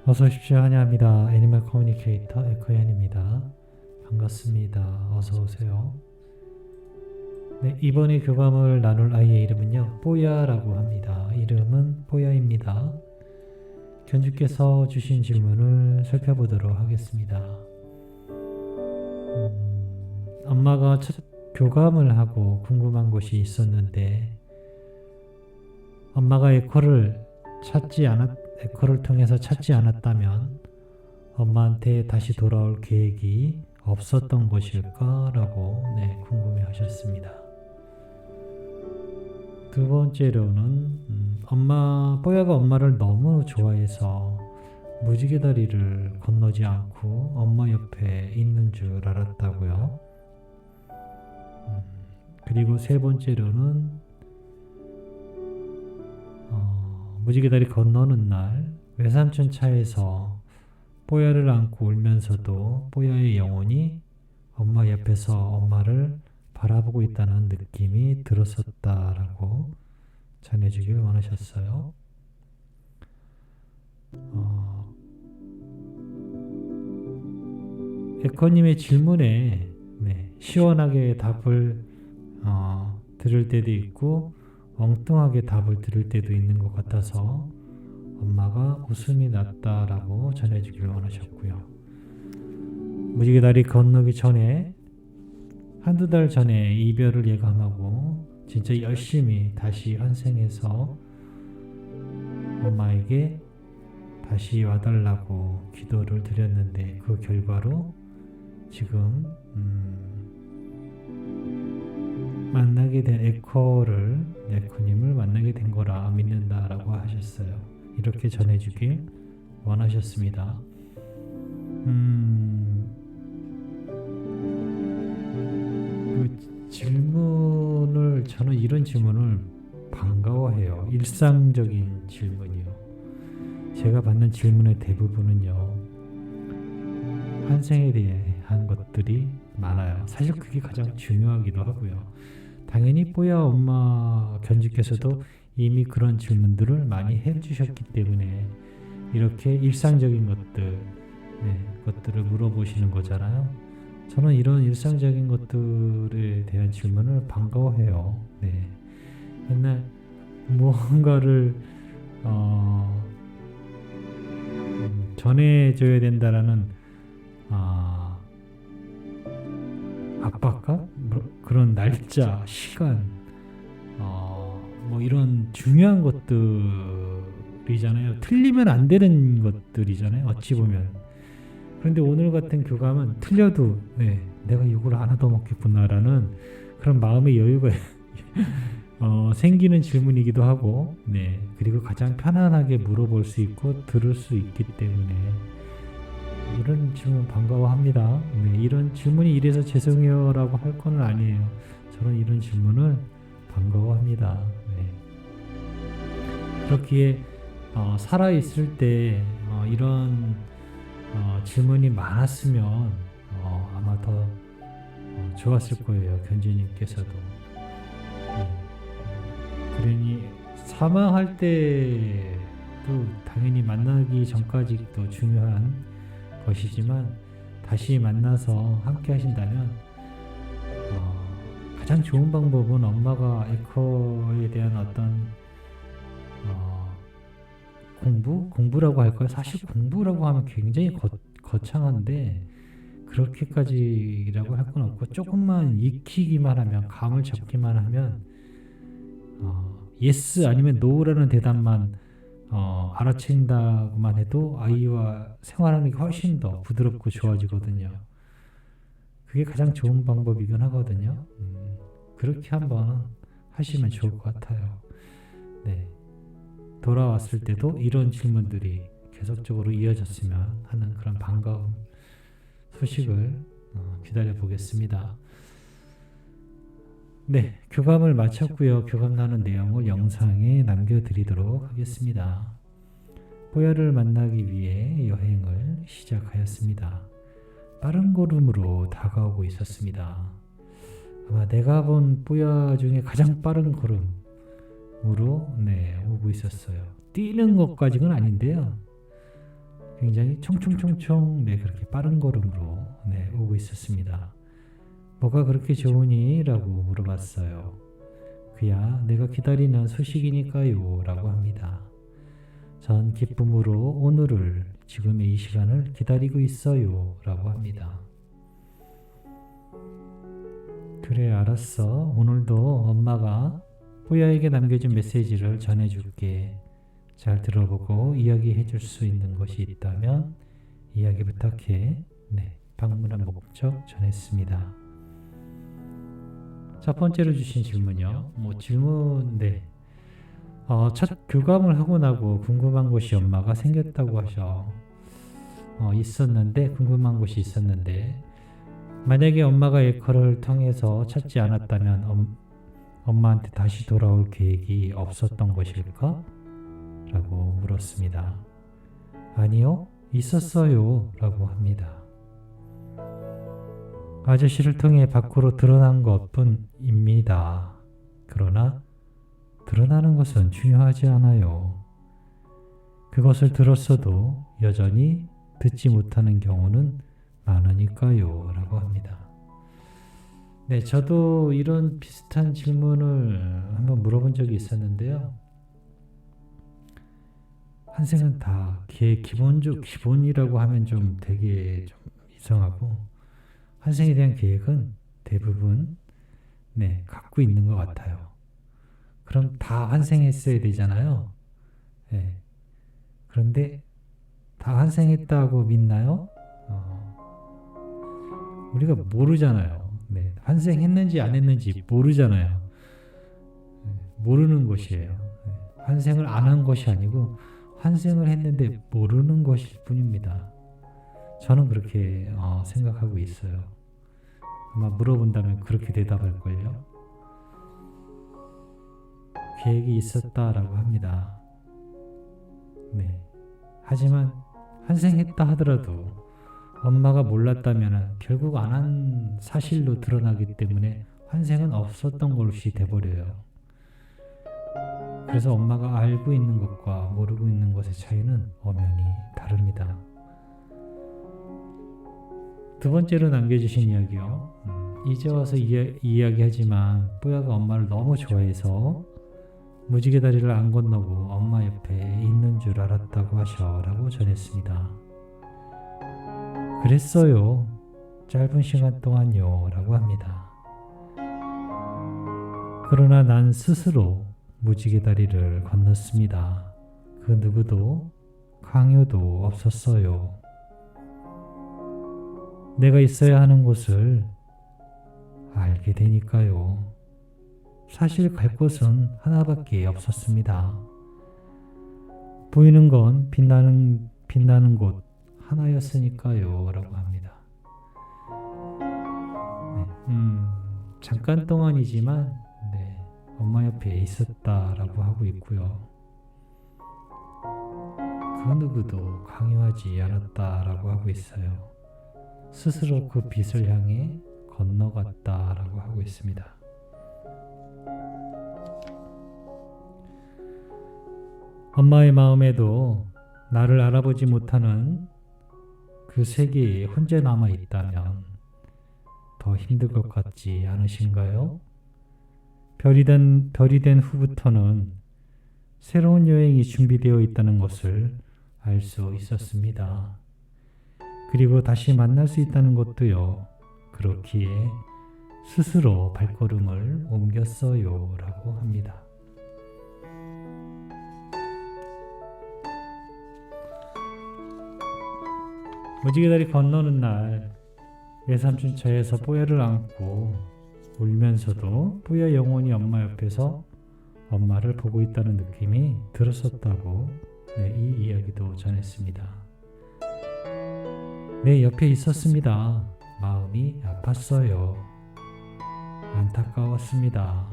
어서 오십시오. 환영합니다. 애니멀 커뮤니케이터 에코얀입니다. 반갑습니다. 어서 오세요. 네, 이번에 교감을 나눌 아이의 이름은요, 뽀야라고 합니다. 이름은 뽀야입니다. 견주께서 주신 질문을 살펴보도록 하겠습니다. 엄마가 첫 교감을 하고 궁금한 것이 있었는데 엄마가 에코를 통해서 찾지 않았다면 엄마한테 다시 돌아올 계획이 없었던 것일까라고 궁금해 하셨습니다. 두 번째로는 뽀야가 엄마를 너무 좋아해서 무지개 다리를 건너지 않고 엄마 옆에 있는 줄 알았다고요. 그리고 세 번째로는 무지개 다리 건너는 날 외삼촌 차에서 뽀야를 안고 울면서도 뽀야의 영혼이 엄마 옆에서 엄마를 바라보고 있다는 느낌이 들었었다라고 전해주길 원하셨어요. 에코님의 질문에 시원하게 답을 들을 때도 있고 엉뚱하게 답을 들을 때도 있는 것 같아서 엄마가 웃음이 났다라고 전해주길 원하셨고요. 무지개 다리 건너기 전에 한두 달 전에 이별을 예감하고 진짜 열심히 다시 환생해서 엄마에게 다시 와달라고 기도를 드렸는데 그 결과로 지금 만나게 된 에코님을 만나게 된 거라 믿는다라고 하셨어요. 이렇게 전해주길 원하셨습니다. 저는 이런 질문을 반가워해요. 일상적인 질문이요. 제가 받는 질문의 대부분은요, 환생에 대한 것들이 많아요. 사실 그게 가장 중요하기도 하고요. 당연히 뽀야 엄마 견주께서도 이미 그런 질문들을 많이 해주셨기 때문에 이렇게 일상적인 것들을 물어보시는 거잖아요. 저는 이런 일상적인 것들에 대한 질문을 반가워해요. 맨날 무언가를 전해줘야 된다라는 압박감? 그런 날짜, 시간, 이런 중요한 것들이잖아요. 틀리면 안 되는 것들이잖아요. 어찌 보면. 그런데 오늘 같은 교감은 틀려도 내가 이걸 안 얻어먹겠구나라는 그런 마음의 여유가 생기는 질문이기도 하고, 그리고 가장 편안하게 물어볼 수 있고 들을 수 있기 때문에 이런 질문 반가워합니다. 이런 질문이 이래서 죄송해요라고 할 건 아니에요. 저는 이런 질문을 반가워합니다. 그렇기에 살아있을 때 이런 질문이 많았으면 아마 더 좋았을 거예요. 견주님께서도. 그러니 사망할 때도 당연히 만나기 전까지도 중요한 것이지만 다시 만나서 함께 하신다면 가장 좋은 방법은 엄마가 에코에 대한 어떤 공부라고 할까요? 사실 공부라고 하면 굉장히 거창한데 그렇게까지라고 할 건 없고 조금만 익히기만 하면, 감을 잡기만 하면 yes 아니면 no라는 대답만 알아챈다고만 해도 아이와 생활하는 게 훨씬 더 부드럽고 좋아지거든요. 그게 가장 좋은 방법이긴 하거든요. 그렇게 한번 하시면 좋을 것 같아요. 돌아왔을 때도 이런 질문들이 계속적으로 이어졌으면 하는 그런 반가운 소식을 기다려 보겠습니다. 교감을 마쳤고요. 교감 나눈 내용을 영상에 남겨드리도록 하겠습니다. 뽀야를 만나기 위해 여행을 시작하였습니다. 빠른 걸음으로 다가오고 있었습니다. 아마 내가 본 뽀야 중에 가장 빠른 걸음으로 오고 있었어요. 뛰는 것까지는 아닌데요. 굉장히 총총총총 그렇게 빠른 걸음으로 오고 있었습니다. 뭐가 그렇게 좋으니? 라고 물어봤어요. 그야 내가 기다리는 소식이니까요 라고 합니다. 전 기쁨으로 오늘을, 지금의 이 시간을 기다리고 있어요 라고 합니다. 그래, 알았어. 오늘도 엄마가 뽀야에게 남겨준 메시지를 전해줄게. 잘 들어보고 이야기해 줄 수 있는 것이 있다면 이야기 부탁해. 방문한 목적 전했습니다. 첫 번째로 주신 질문이요. 첫 교감을 하고 나고 궁금한 것이 엄마가 생겼다고 하셔. 궁금한 것이 있었는데, 만약에 엄마가 에커를 통해서 찾지 않았다면 엄마한테 다시 돌아올 계획이 없었던 것일까? 라고 물었습니다. 아니요, 있었어요 라고 합니다. 아저씨를 통해 밖으로 드러난 것뿐입니다. 그러나 드러나는 것은 중요하지 않아요. 그것을 들었어도 여전히 듣지 못하는 경우는 많으니까요 라고 합니다. 저도 이런 비슷한 질문을 한번 물어본 적이 있었는데요. 환생은 다 기본이라고 하면 좀 되게 좀 이상하고, 환생에 대한 계획은 대부분 갖고 있는 것 같아요. 그럼 다 환생했어야 되잖아요. 그런데 다 환생했다고 믿나요? 우리가 모르잖아요. 환생했는지 안 했는지 모르잖아요. 모르는 것이에요. 환생을 안 한 것이 아니고 환생을 했는데 모르는 것일 뿐입니다. 저는 그렇게 생각하고 있어요. 아마 물어본다면 그렇게 대답할걸요. 계획이 있었다라고 합니다. 하지만 환생했다 하더라도 엄마가 몰랐다면 결국 안 한 사실로 드러나기 때문에 환생은 없었던 것이 돼버려요. 그래서 엄마가 알고 있는 것과 모르고 있는 것의 차이는 엄연히 다릅니다. 두 번째로 남겨주신 이야기요. 이제 와서 이야기하지만 뽀야가 엄마를 너무 좋아해서 무지개 다리를 안 건너고 엄마 옆에 있는 줄 알았다고 하셔라고 전했습니다. 그랬어요. 짧은 시간 동안요 라고 합니다. 그러나 난 스스로 무지개 다리를 건넜습니다. 그 누구도 강요도 없었어요. 내가 있어야 하는 곳을 알게 되니까요. 사실 갈 곳은 하나밖에 없었습니다. 보이는 건 빛나는 곳 하나였으니까요 라고 합니다. 잠깐 동안이지만 엄마 옆에 있었다라고 하고 있고요. 그 누구도 강요하지 않았다라고 하고 있어요. 스스로 그 빛을 향해 건너갔다라고 하고 있습니다. 엄마의 마음에도 나를 알아보지 못하는 그 세계에 혼자 남아 있다면 더 힘들 것 같지 않으신가요? 별이 된 후부터는 새로운 여행이 준비되어 있다는 것을 알 수 있었습니다. 그리고 다시 만날 수 있다는 것도요. 그렇기에 스스로 발걸음을 옮겼어요 라고 합니다. 무지개 다리 건너는 날 외삼촌 차에서 뽀야를 안고 울면서도 뽀야 영혼이 엄마 옆에서 엄마를 보고 있다는 느낌이 들었었다고 이 이야기도 전했습니다. 내 옆에 있었습니다. 마음이 아팠어요. 안타까웠습니다.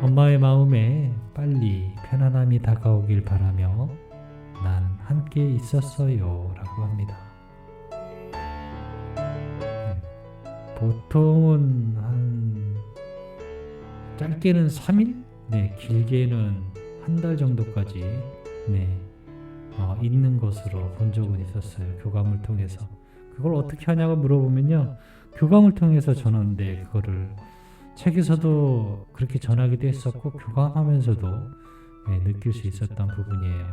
엄마의 마음에 빨리 편안함이 다가오길 바라며 난 함께 있었어요 라고 합니다. 보통은 한 짧게는 3일? 길게는 한 달 정도까지 있는 것으로 본 적은 있었어요. 교감을 통해서. 그걸 어떻게 하냐고 물어보면요. 교감을 통해서 저는 그거를 책에서도 그렇게 전하기도 했었고 교감하면서도 느낄 수 있었던 부분이에요.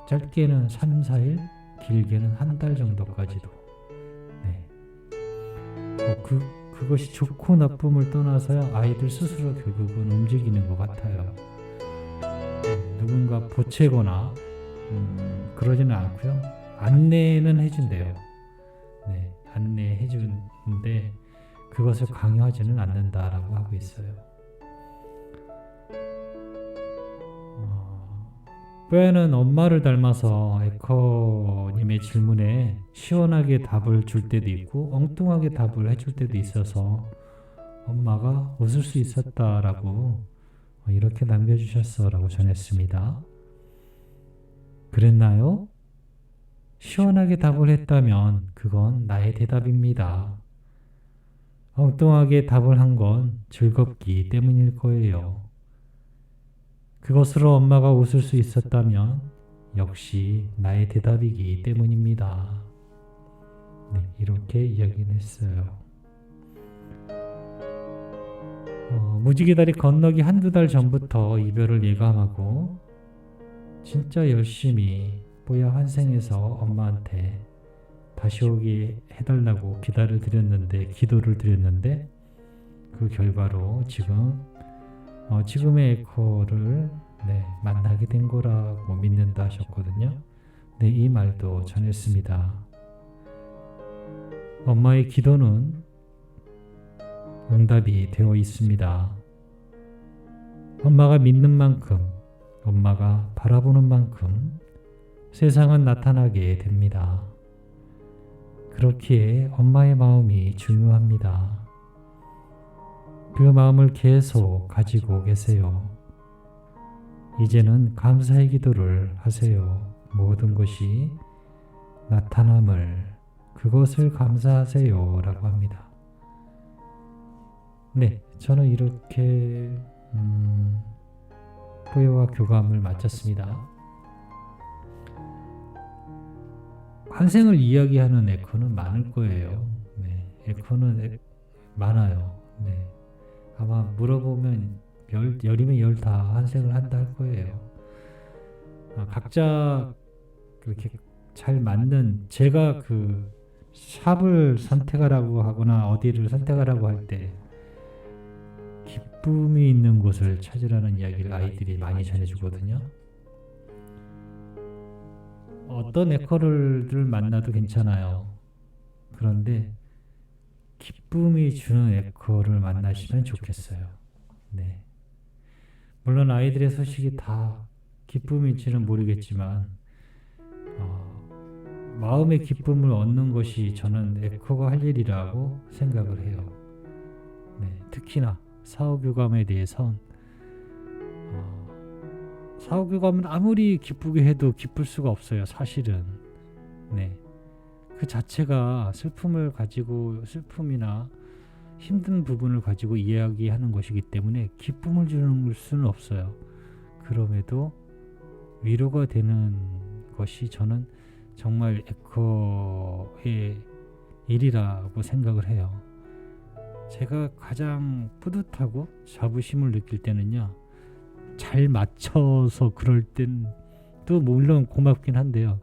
짧게는 3, 4일, 길게는 한 달 정도까지도. 그것이 좋고 나쁨을 떠나서요. 아이들 스스로 결국은 움직이는 것 같아요. 누군가 보채거나 그러지는 않고요. 안내는 해준대요. 안내해 주는데 그것을 강요하지는 않는다라고 하고 있어요. 뽀야는 엄마를 닮아서 에커님의 질문에 시원하게 답을 줄 때도 있고 엉뚱하게 답을 해줄 때도 있어서 엄마가 웃을 수 있었다라고 이렇게 남겨주셨어 라고 전했습니다. 그랬나요? 시원하게 답을 했다면 그건 나의 대답입니다. 엉뚱하게 답을 한 건 즐겁기 때문일 거예요. 그것으로 엄마가 웃을 수 있었다면 역시 나의 대답이기 때문입니다. 이렇게 이야기를 했어요. 무지개 다리 건너기 한두 달 전부터 이별을 예감하고 진짜 열심히 뽀야 환생해서 엄마한테 다시 오게 해달라고 기도를 드렸는데 그 결과로 지금의 에코를 만나게 된 거라고 믿는다 하셨거든요. 이 말도 전했습니다. 엄마의 기도는 응답이 되어 있습니다. 엄마가 믿는 만큼, 엄마가 바라보는 만큼 세상은 나타나게 됩니다. 그렇기에 엄마의 마음이 중요합니다. 그 마음을 계속 가지고 계세요. 이제는 감사의 기도를 하세요. 모든 것이 나타남을, 그것을 감사하세요 라고 합니다. 저는 이렇게 뽀야와 교감을 마쳤습니다. 환생을 이야기하는 에코는 많을 거예요. 에코는 많아요. 아마 물어보면 열이면 열 다 환생을 한다 할 거예요. 각자 그렇게 잘 맞는, 제가 그 샵을 선택하라고 하거나 어디를 선택하라고 할 때 기쁨이 있는 곳을 찾으라는 이야기를 아이들이 많이 전해주거든요. 어떤 에코를 만나도 괜찮아요. 그런데 기쁨이 주는 에코를 만나시면 좋겠어요. 물론 아이들의 소식이 다 기쁨일지는 모르겠지만 마음의 기쁨을 얻는 것이 저는 에코가 할 일이라고 생각을 해요. 특히나 사후교감에 대해선 사후교감은 아무리 기쁘게 해도 기쁠 수가 없어요. 사실은 그 자체가 슬픔이나 힘든 부분을 가지고 이야기하는 것이기 때문에 기쁨을 주는 수는 없어요. 그럼에도 위로가 되는 것이 저는 정말 에코의 일이라고 생각을 해요. 제가 가장 뿌듯하고 자부심을 느낄 때는요, 잘 맞춰서 그럴 땐 또 물론 고맙긴 한데요,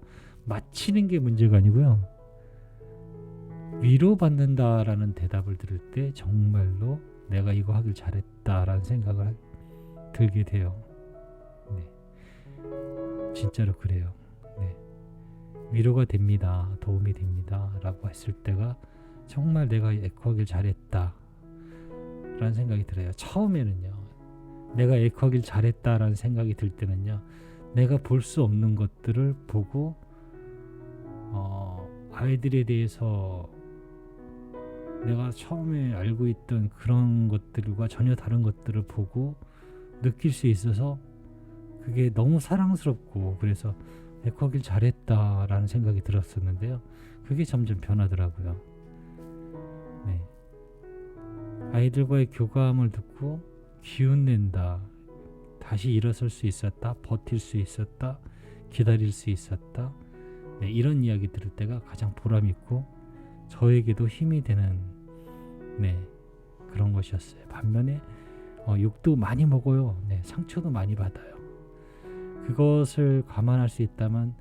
맞히는 게 문제가 아니고요, 위로받는다라는 대답을 들을 때 정말로 내가 이거 하길 잘했다라는 생각을 들게 돼요. 진짜로 그래요. 위로가 됩니다. 도움이 됩니다. 라고 했을 때가 정말 내가 에코하길 잘했다 라는 생각이 들어요. 처음에는요, 내가 에코하길 잘했다 라는 생각이 들 때는요, 내가 볼 수 없는 것들을 보고 아이들에 대해서 내가 처음에 알고 있던 그런 것들과 전혀 다른 것들을 보고 느낄 수 있어서 그게 너무 사랑스럽고, 그래서 에코하길 잘했다라는 생각이 들었었는데요, 그게 점점 변하더라고요. 아이들과의 교감을 듣고 기운낸다, 다시 일어설 수 있었다, 버틸 수 있었다, 기다릴 수 있었다. 네, 이런 이야기 들을 때가 가장 보람 있고 저에게도 힘이 되는 네, 그런 것이었어요. 반면에 욕도 많이 먹어요. 네, 상처도 많이 받아요. 그것을 감안할 수 있다면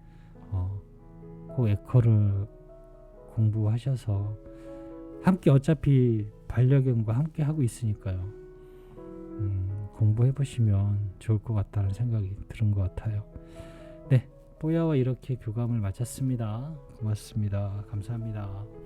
꼭 에커를 공부하셔서 함께 어차피 반려견과 함께 하고 있으니까요. 공부해 보시면 좋을 것 같다는 생각이 드는 것 같아요. 네, 뽀야와 이렇게 교감을 마쳤습니다. 고맙습니다. 감사합니다.